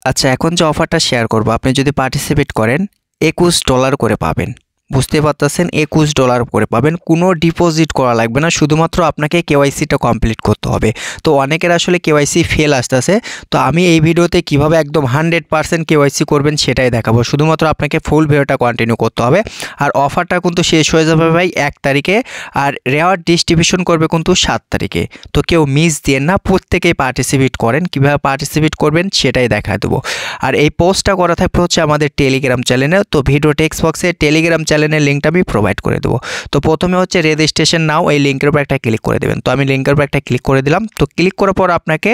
আচ্ছা, এখন যে অফারটা শেয়ার করব, আপনি যদি পার্টিসিপেট করেন $21 করে পাবেন। বুঝতে পারতেছেন, $21 করে পাবেন। কোনো ডিপোজিট করা লাগবে না, শুধুমাত্র আপনাকে কেওয়াইসিটা কমপ্লিট করতে হবে। তো অনেকের আসলে কেওয়াইসি ফেল আসতেছে, তো আমি এই ভিডিওতে কিভাবে একদম 100% কেওয়াইসি করবেন সেটাই দেখাবো। শুধুমাত্র আপনাকে ফুল ভিডিওটা কন্টিনিউ করতে হবে। আর অফারটা কিন্তু শেষ হয়ে যাবে ভাই 1 তারিখে, আর রেওয়ার্ড ডিস্ট্রিবিউশন করবে কিন্তু 7 তারিখে। তো কেউ মিস দিয়েন না, প্রত্যেকেই পার্টিসিপেট করেন। কীভাবে পার্টিসিপেট করবেন সেটাই দেখা দেবো। আর এই পোস্টটা করা থাকবে হচ্ছে আমাদের টেলিগ্রাম চ্যানেলে। তো ভিডিও টেক্সট বক্সে টেলিগ্রাম চ্যানেলের লিঙ্কটা আমি প্রোভাইড করে দেবো। তো প্রথমে হচ্ছে রেজিস্ট্রেশন নাও, এই লিঙ্কের উপর একটা ক্লিক করে দেবেন। তো আমি লিঙ্কের উপর একটা ক্লিক করে দিলাম। তো ক্লিক করার পর আপনাকে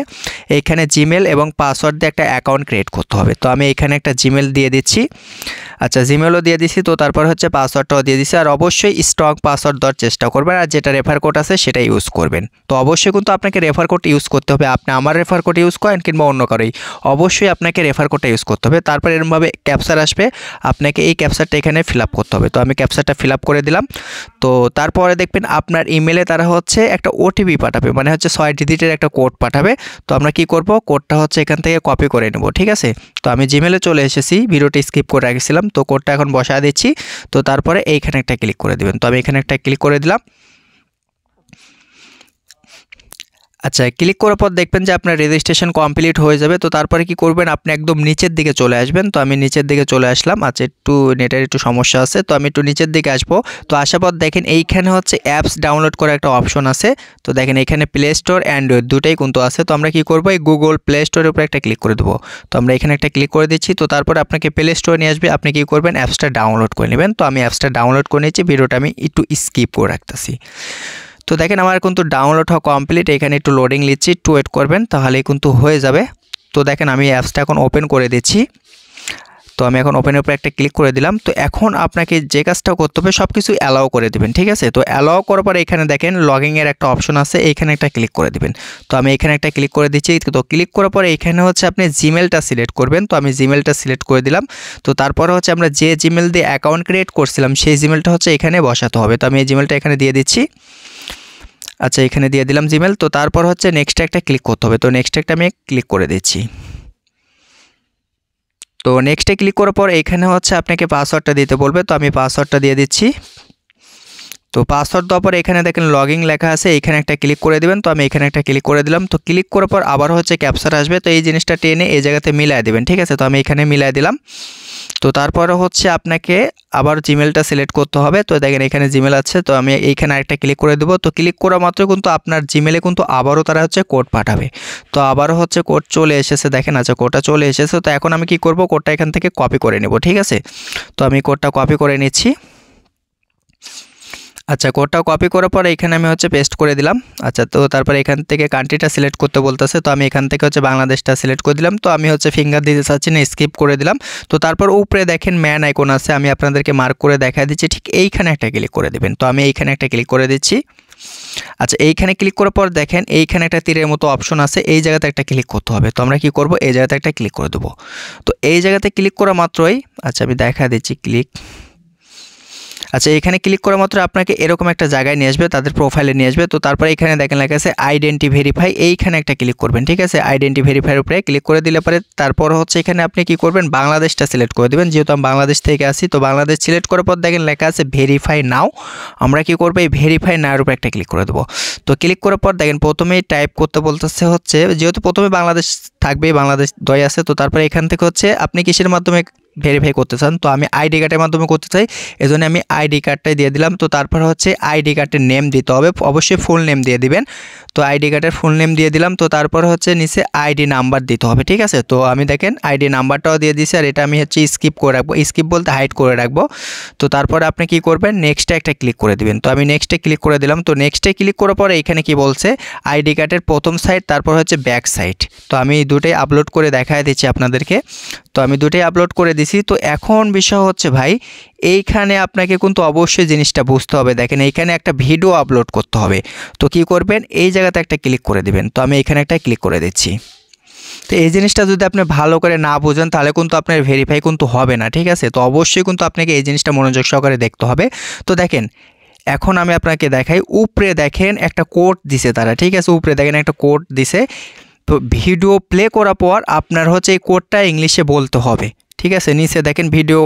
এইখানে জিমেল এবং পাসওয়ার্ড দিয়ে একটা অ্যাকাউন্ট ক্রিয়েট করতে হবে। তো আমি এখানে একটা জিমেল দিয়ে দিচ্ছি। আচ্ছা, জিমেলও দিয়ে দিচ্ছি। তো তারপর হচ্ছে পাসওয়ার্ডটাও দিয়ে দিচ্ছি। আর অবশ্যই স্ট্রং পাসওয়ার্ড দেওয়ার চেষ্টা করবেন, আর যেটা রেফার কোড আছে সেটা ইউজ করবেন। তো অবশ্যই কিন্তু আপনাকে রেফার কোড ইউজ করতে হবে। আপনি আমার রেফার কোড ইউজ করেন কিংবা অন্য কারোই, অবশ্যই আপনাকে রেফার কোডটা ইউজ করতে হবে। তারপর এরকমভাবে ক্যাপচার আসবে, আপনাকে এই ক্যাপচারটা এখানে ফিল আপ করতে হবে। তো আমি ক্যাপচারটা ফিল আপ করে দিলাম। তো তারপরে দেখবেন আপনার ইমেলে তারা হচ্ছে একটা ওটিপি পাঠাবে, মানে হচ্ছে 6 ডিজিটের একটা কোড পাঠাবে। তো আমরা কি করব, কোডটা হচ্ছে এখান থেকে কপি করে নেব, ঠিক আছে। তো আমি জিমেলে চলে এসেছি, ভিডিওটা স্কিপ করে রাখছিলাম। তো কোডটা এখন বসায় দিচ্ছি। তো তারপরে এইখানে একটা ক্লিক করে দিবেন। তো আমি এখানে একটা ক্লিক করে দিলাম। আচ্ছা, ক্লিক করার পর দেখবেন যে আপনার রেজিস্ট্রেশন কমপ্লিট হয়ে যাবে। তো তারপরে কি করবেন, আপনি একদম নিচের দিকে চলে আসবেন। তো আমি নিচের দিকে চলে আসলাম। আচ্ছা, একটু নেটের একটু সমস্যা আছে, তো আমি একটু নিচের দিকে আসবো। তো আসার পর দেখেন এইখানে হচ্ছে অ্যাপস ডাউনলোড করার একটা অপশন আছে। তো দেখেন এখানে প্লে স্টোর অ্যান্ড্রয়েড দুটাই কিন্তু আছে। তো আমরা কি করবো, এই গুগল প্লে স্টোরের উপরে একটা ক্লিক করে দেবো। তো আমরা এখানে একটা ক্লিক করে দিচ্ছি। তো তারপরে আপনাকে প্লে স্টোরে নিয়ে আসবে, আপনি কি করবেন, অ্যাপসটা ডাউনলোড করে নেবেন। তো আমি অ্যাপসটা ডাউনলোড করে নিয়েছি, ভিডিওটা আমি একটু স্কিপ করে রাখতেছি। তো দেখেন আমার কিন্তু ডাউনলোড হওয়া কমপ্লিট। এখানে একটু লোডিং নিচ্ছি, একটু ওয়েট করবেন, তাহলেই কিন্তু হয়ে যাবে। তো দেখেন আমি অ্যাপসটা এখন ওপেন করে দিচ্ছি। তো আমি এখন ওপেনের উপরে একটা ক্লিক করে দিলাম। তো এখন আপনাকে যে কাজটা করতে হবে সব কিছু অ্যালাউ করে দেবেন, ঠিক আছে। তো অ্যালাউ করার পরে এখানে দেখেন লগইনের একটা অপশন আছে, এইখানে একটা ক্লিক করে দিবেন। তো আমি এখানে একটা ক্লিক করে দিচ্ছি। তো ক্লিক করার পরে এখানে হচ্ছে আপনি জিমেলটা সিলেক্ট করবেন। তো আমি জিমেলটা সিলেক্ট করে দিলাম। তো তারপরে হচ্ছে আমরা যে জিমেল দিয়ে অ্যাকাউন্ট ক্রিয়েট করছিলাম সেই জিমেলটা হচ্ছে এখানে বসাতে হবে। তো আমি এই জিমেলটা এখানে দিয়ে দিচ্ছি। আচ্ছা, এখানে দিয়ে দিলাম জিমেল। তো তারপর হচ্ছে নেক্সটে একটা ক্লিক করতে হবে। তো নেক্সট একটা আমি ক্লিক করে দিচ্ছি। তো নেক্সটে ক্লিক করার পর এখানে হচ্ছে আপনাকে পাসওয়ার্ডটা দিতে বলবে। তো আমি পাসওয়ার্ডটা দিয়ে দিচ্ছি। তো পাসওয়ার্ড দেওয়ার পর এখানে দেখেন লগইন লেখা আছে, এখানে একটা ক্লিক করে দিবেন। তো আমি এখানে একটা ক্লিক করে দিলাম। তো ক্লিক করার পর আবার হচ্ছে ক্যাপচার আসবে। তো এই জিনিসটা টেনে এই জায়গাতে মিলাই দিবেন, ঠিক আছে। তো আমি এখানে মিলাই দিলাম। তো তারপরে হচ্ছে আপনাকে আবার জিমেলটা সিলেক্ট করতে হবে। তো দেখেন এখানে জিমেল আছে, তো আমি এইখানে আরেকটা ক্লিক করে দেবো। তো ক্লিক করা মাত্র কিন্তু আপনার জিমেলে কিন্তু আবারও তারা হচ্ছে কোড পাঠাবে। তো আবারও হচ্ছে কোড চলে এসেছে, দেখেন। আচ্ছা, কোডটা চলে এসেছে। তো এখন আমি কি করব, কোডটা এখান থেকে কপি করে নেব, ঠিক আছে। তো আমি কোডটা কপি করে নিচ্ছি। আচ্ছা, কোডটা কপি করার পরে এখানে আমি হচ্ছে পেস্ট করে দিলাম। আচ্ছা, তো তারপরে এখান থেকে কান্ট্রিটা সিলেক্ট করতে বলতেছে। তো আমি এখান থেকে হচ্ছে বাংলাদেশটা সিলেক্ট করে দিলাম। তো আমি হচ্ছে ফিঙ্গার দিতে চাচ্ছি না, স্কিপ করে দিলাম। তো তারপর উপরে দেখেন ম্যান আইকন আছে, আমি আপনাদেরকে মার্ক করে দেখা দিচ্ছি, ঠিক এইখানে একটা ক্লিক করে দেবেন। তো আমি এইখানে একটা ক্লিক করে দিচ্ছি। আচ্ছা, এইখানে ক্লিক করার পর দেখেন এইখানে একটা তীরের মতো অপশন আছে, এই জায়গাতে একটা ক্লিক করতে হবে। তো আমরা কি করব, এই জায়গাতে একটা ক্লিক করে দেবো। তো এই জায়গাতে ক্লিক করা মাত্রই, আচ্ছা আমি দেখা দিচ্ছি ক্লিক। আচ্ছা, এখানে ক্লিক করা মাত্র আপনাকে এরকম একটা জায়গায় নিয়ে আসবে, তাদের প্রোফাইলে নিয়ে আসবে। তো তারপরে এখানে দেখেন লেখা আছে আইডেন্টি ভেরিফাই, এইখানে একটা ক্লিক করবেন, ঠিক আছে। আইডেন্টি ভেরিফাইয়ের উপরে ক্লিক করে দিলে পরে তারপর হচ্ছে এখানে আপনি কি করবেন, বাংলাদেশটা সিলেক্ট করে দেবেন। যেহেতু আমি বাংলাদেশ থেকে আসি, তো বাংলাদেশ সিলেক্ট করার পর দেখেন লেখা আছে ভেরিফাই নাও। আমরা কি করবো, এই ভেরিফাই নাওর উপরে একটা ক্লিক করে দেবো। তো ক্লিক করার পর দেখেন প্রথমেই টাইপ করতে বলতেছে হচ্ছে, যেহেতু প্রথমে বাংলাদেশ থাকবে, বাংলাদেশ দয় আছে। তো তারপরে এখান থেকে হচ্ছে আপনি কিসের মাধ্যমে ভেরিফাই করতে চান, তো আমি আইডি কার্ডের মাধ্যমে করতে চাই, এজন্য আমি আইডি কার্ডটাই দিয়ে দিলাম। তো তারপর হচ্ছে আইডি কার্ডের নেম দিতে হবে, অবশ্যই ফুল নেম দিয়ে দিবেন। তো আইডি কার্ডের ফুল নেম দিয়ে দিলাম। তো তারপর হচ্ছে নিচে আইডি নাম্বার দিতে হবে, ঠিক আছে। তো আমি দেখেন আইডি নাম্বারটাও দিয়ে দিছি, আর এটা আমি হচ্ছে স্কিপ করে রাখবো, স্কিপ বলতে হাইড করে রাখবো। তো তারপরে আপনি কি করবেন, নেক্সটে একটা ক্লিক করে দিবেন। তো আমি নেক্সটে ক্লিক করে দিলাম। তো নেক্সটে ক্লিক করার পরে এখানে কি বলছে, আইডি কার্ডের প্রথম সাইড, তারপর হচ্ছে ব্যাক সাইড। তো আমি দুটোই আপলোড করে দেখায় দিচ্ছি আপনাদেরকে। তো আমি দুটোই আপলোড করে দিছি। তো এখন বিষয় হচ্ছে ভাই, এইখানে আপনাকে কিন্তু অবশ্যই জিনিসটা বুঝতে হবে। দেখেন এইখানে একটা ভিডিও আপলোড করতে হবে। তো কি করবেন, এই জায়গাতে একটা ক্লিক করে দিবেন। তো আমি এখানে একটা ক্লিক করে দিচ্ছি। তো এই জিনিসটা যদি আপনি ভালো করে না বুঝেন তাহলে কিন্তু আপনার ভেরিফাই কিন্তু হবে না, ঠিক আছে। তো অবশ্যই কিন্তু আপনাকে এই জিনিসটা মনোযোগ সহকারে দেখতে হবে। তো দেখেন এখন আমি আপনাকে দেখাই, উপরে দেখেন একটা কোড দিছে তারা, ঠিক আছে। উপরে দেখেন একটা কোড দিছে, তো ভিডিও প্লে করার পর আপনার হচ্ছে এই কোডটা ইংলিশে বলতে হবে, ঠিক আছে। নিচে দেখেন ভিডিও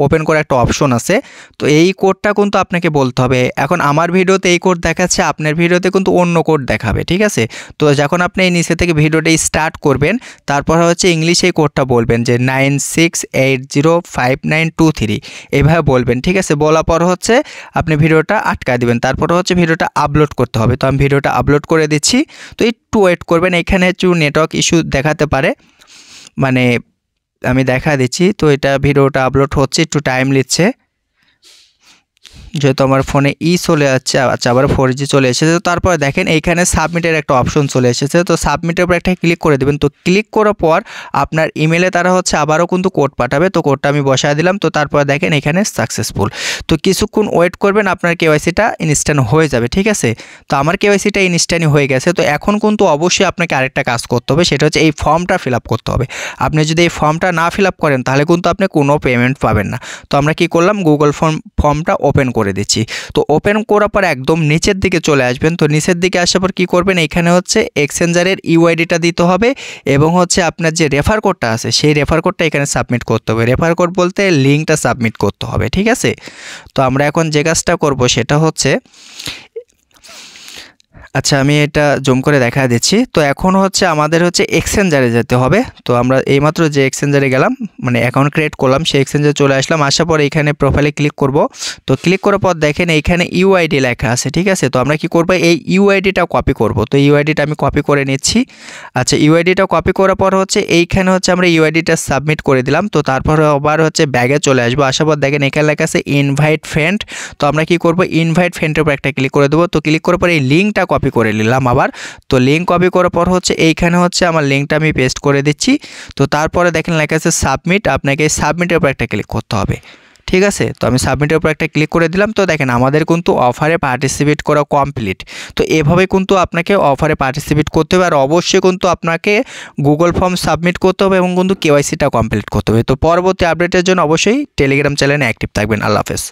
ওপেন করে একটা অপশন আছে, তো এই কোডটা কিন্তু আপনাকে বলতে হবে। এখন আমার ভিডিওতে এই কোড দেখাচ্ছে, আপনার ভিডিওতে কিন্তু অন্য কোড দেখাবে, ঠিক আছে। তো যখন আপনি এই নিচে থেকে ভিডিওটা স্টার্ট করবেন, তারপর হচ্ছে ইংলিশে এই কোডটা বলবেন যে 96805923 এইভাবে বলবেন, ঠিক আছে। বলার পর হচ্ছে আপনি ভিডিওটা আটকায় দিবেন, তারপর হচ্ছে ভিডিওটা আপলোড করতে হবে। তো আমি ভিডিওটা আপলোড করে দিচ্ছি, তো একটু ওয়েট করবেন। এখানে একটু নেটওয়ার্ক ইস্যু দেখাতে পারে, মানে আমি দেখা দিচ্ছি। তো এটা ভিডিওটা আপলোড হচ্ছে, একটু টাইম নিচ্ছে, যেহেতু আমার ফোনে চলে যাচ্ছে, আচ্ছা আবার 4G চলে এসেছে। তো তারপরে দেখেন এইখানে সাবমিটের একটা অপশন চলে এসেছে, তো সাবমিটের উপর একটা ক্লিক করে দেবেন। তো ক্লিক করার পর আপনার ইমেলে তারা হচ্ছে আবারও কিন্তু কোড পাঠাবে, তো কোডটা আমি বসায় দিলাম। তো তারপরে দেখেন এখানে সাকসেসফুল। তো কিছুক্ষণ ওয়েট করবেন, আপনার কেওয়াইসিটা ইনস্ট্যান্ট হয়ে যাবে, ঠিক আছে। তো আমার কেওয়াইসিটা ইনস্ট্যান্টই হয়ে গেছে। তো এখন কিন্তু অবশ্যই আপনাকে আরেকটা কাজ করতে হবে, সেটা হচ্ছে এই ফর্মটা ফিল আপ করতে হবে। আপনি যদি এই ফর্মটা না ফিল আপ করেন তাহলে কিন্তু আপনি কোনো পেমেন্ট পাবেন না। তো আমরা কি করলাম, গুগল ফর্মটা ওপেন করে দিচ্ছি। তো ওপেন করার পর একদম নিচের দিকে চলে আসবেন। তো নিচের দিকে আসার পর কী করবেন, এখানে হচ্ছে এক্সচেঞ্জারের ইউআইডিটা দিতে হবে এবং হচ্ছে আপনার যে রেফার কোডটা আছে সেই রেফার কোডটা এখানে সাবমিট করতে হবে। রেফার কোড বলতে লিঙ্কটা সাবমিট করতে হবে, ঠিক আছে। তো আমরা এখন যে কাজটা করব সেটা হচ্ছে, আচ্ছা আমি এটা জুম করে দেখা দিচ্ছি। তো এখন হচ্ছে আমাদের হচ্ছে এক্সচেঞ্জারে যেতে হবে। তো আমরা এইমাত্র যে এক্সচেঞ্জারে গেলাম, মানে অ্যাকাউন্ট ক্রিয়েট করলাম, সেই এক্সচেঞ্জারে চলে আসলাম। আসার পর এখানে প্রোফাইলে ক্লিক করব। তো ক্লিক করার পর দেখেন এইখানে ইউআইডি লেখা আছে, ঠিক আছে। তো আমরা কি করব, এই ইউআইডিটা কপি করব। তো ইউআইডিটা আমি কপি করে নিচ্ছি। আচ্ছা ইউআইডিটা কপি করার পর হচ্ছে এইখানে হচ্ছে আমরা ইউআইডিটা সাবমিট করে দিলাম। তো তারপর আবার হচ্ছে ব্যাগে চলে আসবো। আসার পর দেখেন এখানে লেখা আছে ইনভাইট ফ্রেন্ড। তো আমরা কি করব, ইনভাইট ফ্রেন্ডের উপর একটা ক্লিক করে দেবো। তো ক্লিক করার পর এই লিঙ্কটা কপি করে নিলাম আবার। তো লিঙ্ক কপি করার পর হচ্ছে এইখানে হচ্ছে আমার লিঙ্কটা আমি পেস্ট করে দিচ্ছি। তো তারপরে দেখেন লেখা আছে সাবমিট, আপনাকে সাবমিটের উপর একটা ক্লিক করতে হবে, ঠিক আছে। তো আমি সাবমিটের উপর একটা ক্লিক করে দিলাম। তো দেখেন আমাদের কিন্তু অফারে পার্টিসিপেট করা কমপ্লিট। তো এভাবে কিন্তু আপনাকে অফারে পার্টিসিপেট করতে হবে, আর অবশ্যই কিন্তু আপনাকে গুগল ফর্ম সাবমিট করতে হবে এবং কিন্তু কেওয়াইসিটা কমপ্লিট করতে হবে। তো পরবর্তী আপডেটের জন্য অবশ্যই টেলিগ্রাম চ্যানেলে অ্যাক্টিভ থাকবেন। আল্লাহ হাফেজ।